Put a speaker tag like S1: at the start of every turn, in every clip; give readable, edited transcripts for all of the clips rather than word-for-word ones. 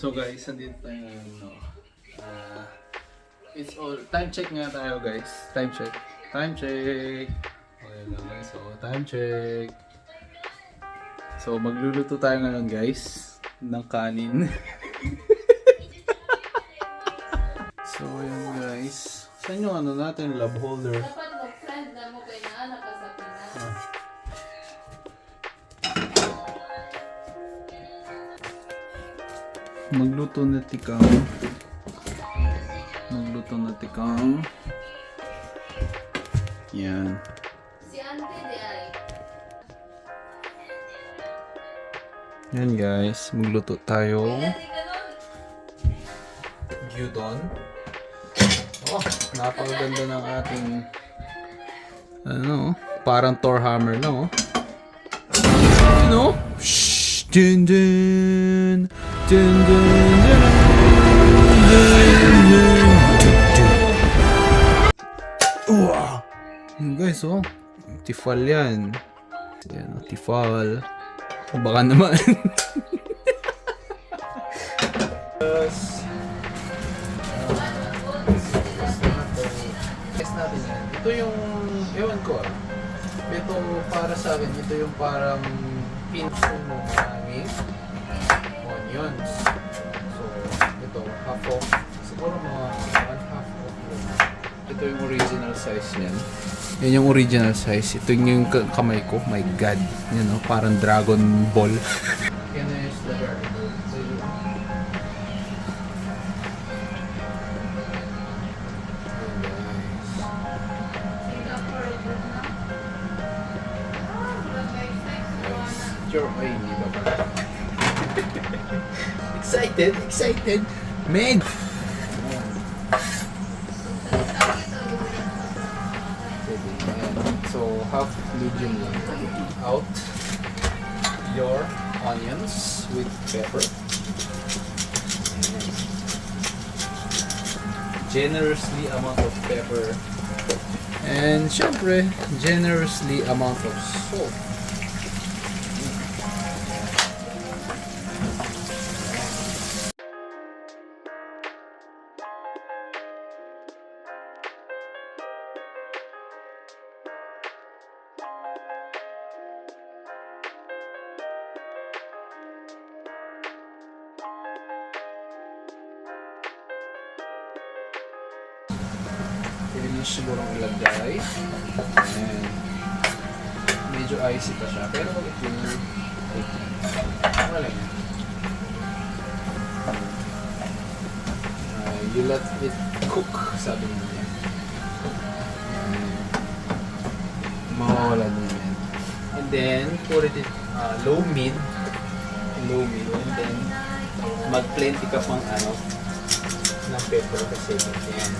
S1: So guys, andito tayo ngayon, no? It's all, time check nga tayo guys. Time check. Time check. Okay lang, so time check. So magluluto tayo ngayon guys ng kanin. So yun guys. Saan yung ano natin, love holder?
S2: Dapat mag-friend na mo kay naanak ka sa Pinas.
S1: Magluto na tikang. Magluto na tikang. Yan.
S2: Si Auntie di ay.
S1: Yan guys, magluto tayo.
S2: Pwede ka nun.
S1: Gyudon. Oh, napakaganda ng ating ano, parang Thor hammer na oh. You know? Shh, dun dun dun dun dun dun dun. Wow. Yun guys oh, tifal yan. Yan oh, tifal. Baka naman. Natin yan. Ito yung, ewan ko ito para sa akin, ito yung parang pinso ng aming onions. So, ito, half of, siguro mga 1/2 of ito yung original size yan. Yan yung original size. Ito yung kamay ko. My God. Yan o, parang Dragon Ball. Yan na yung slugger. So, your ay, hindi ba ba? Excited, excited, man! So, half medium lang. Out your onions with pepper. Generously amount of pepper. And syempre, generously amount of salt. Pwede mo sigurong ilagay. Ayan. Medyo icy pa siya. Pero it will take time. Wala yan. You let it cook, sabi niya. Mawawalan niya yan. And then, put it in low-mid. Low-mid. And then, mag-plenty ka pang ano, ng pepper kasi yan.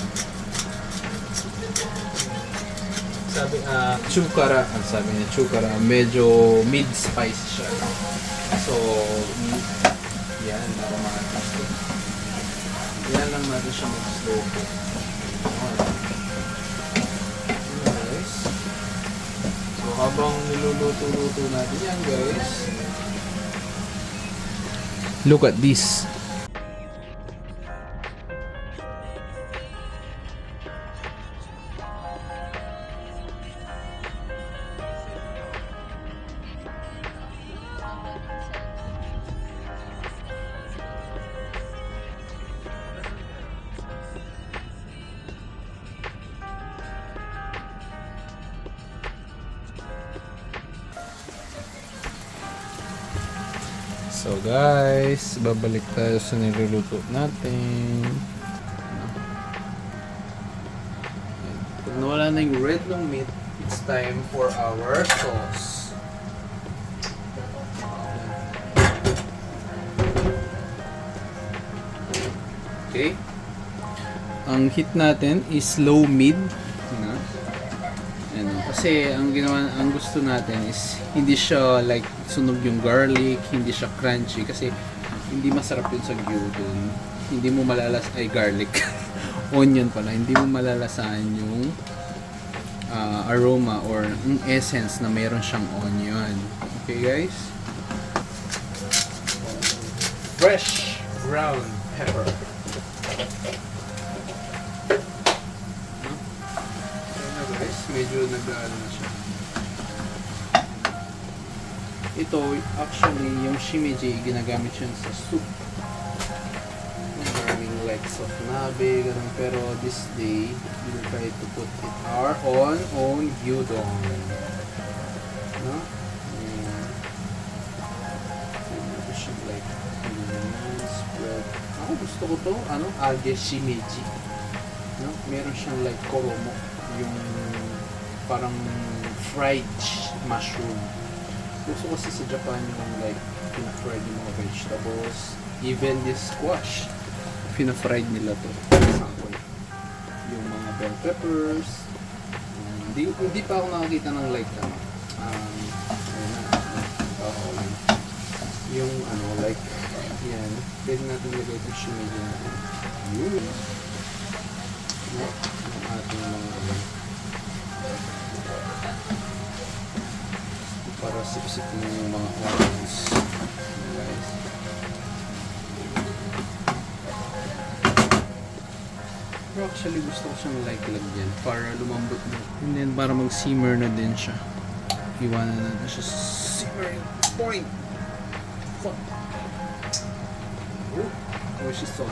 S1: Sabi, chukara, sabi niya, chukara, medyo mid-spice siya. So, yan, aromatic. Yan lang natin siya mag-slow cook. Nice. So, habang niluluto-luto natin yan, guys. Look at this. So guys, babalik tayo sa niluluto natin. Pag nawala na yung red ng meat, it's time for our sauce. Okay. Ang heat natin is low-mid. Kasi ang ginawa, ang gusto natin is hindi siya like sunog yung garlic, hindi siya crunchy kasi hindi masarap yun sa gyudon. Hindi mo garlic. Onion pala, hindi mo malalasahan yung aroma or yung essence na mayroon siyang onion. Okay guys? Fresh Ground pepper. Ayan na guys, medyo nag-ano na siya. Ito, actually, yung shimeji, ginagamit siya sa soup. Maraming likes of nabe, ganun. Pero this day, we'll try to put it our own gyudon. No? Ayan. Ito siya like, spread. Ako gusto ko to, age shimeji. No? Meron siyang like koromo, yung parang fried mushroom. Gusto kasi sa Japan yung like pina-fried yung mga vegetables, even this squash, pina-fried nila to. For example, yung mga bell peppers. Hindi pa ako nakakita ng like yung like yan, pwede natin lagay ito shimeji natin. Yun. Yung ating mga para sipsipin yung mga onions, guys. Pero actually gusto ko siyang like lagyan para lumambot na. And then para mag-simmer na din siya. Iwanan natin siya sa simmering point. Fuck. Oh, wish is so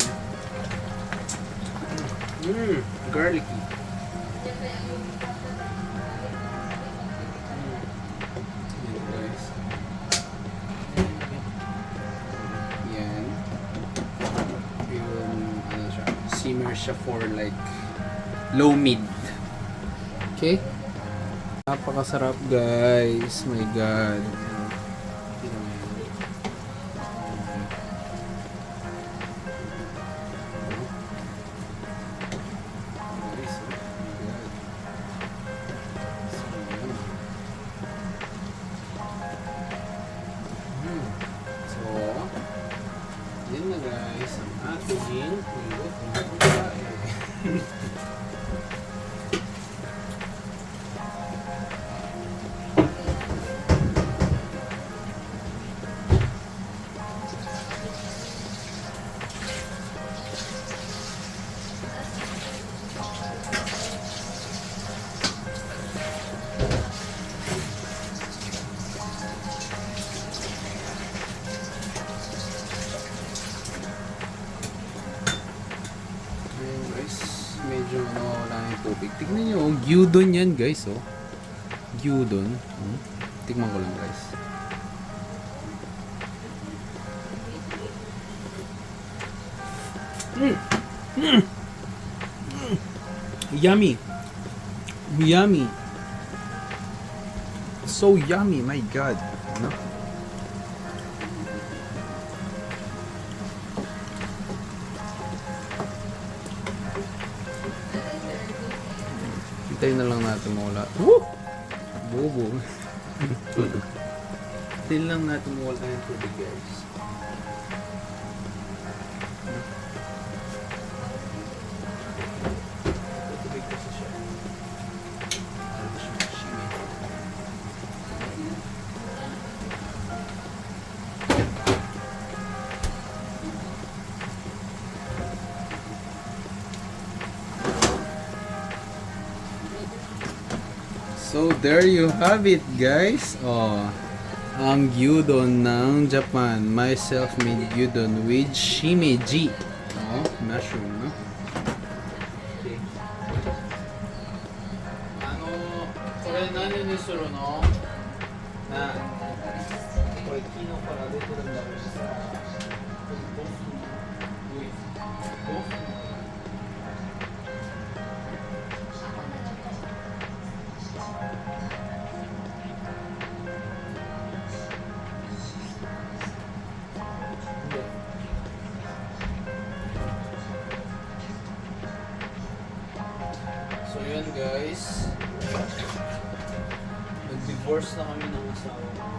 S1: good. Garlicky. Simmer siya for like low-mid. Okay? Napakasarap guys. My God. So, yun na guys. Ang ating medyo nawawala yung tubig. Tignan nyo, gyudon yan guys, oh. Gyudon. Tignan ko lang guys. Yummy. Yummy. So yummy, my God. No? Hintayin na lang natin mawala. Woo! Bobo. Hintayin lang natin mawala yung tubig guys. Tubig kasi siya. Ano siya? Shimmy. So there you have it guys. Oh, ang gyudon ng Japan. My self-made gyudon with shimeji. Oh, mushroom, no? Okay. Kore nani ni suru no? Na. Kore kino kara deteるんだろうしさ。So yun guys, nag-divorce na kami ng asawa ko.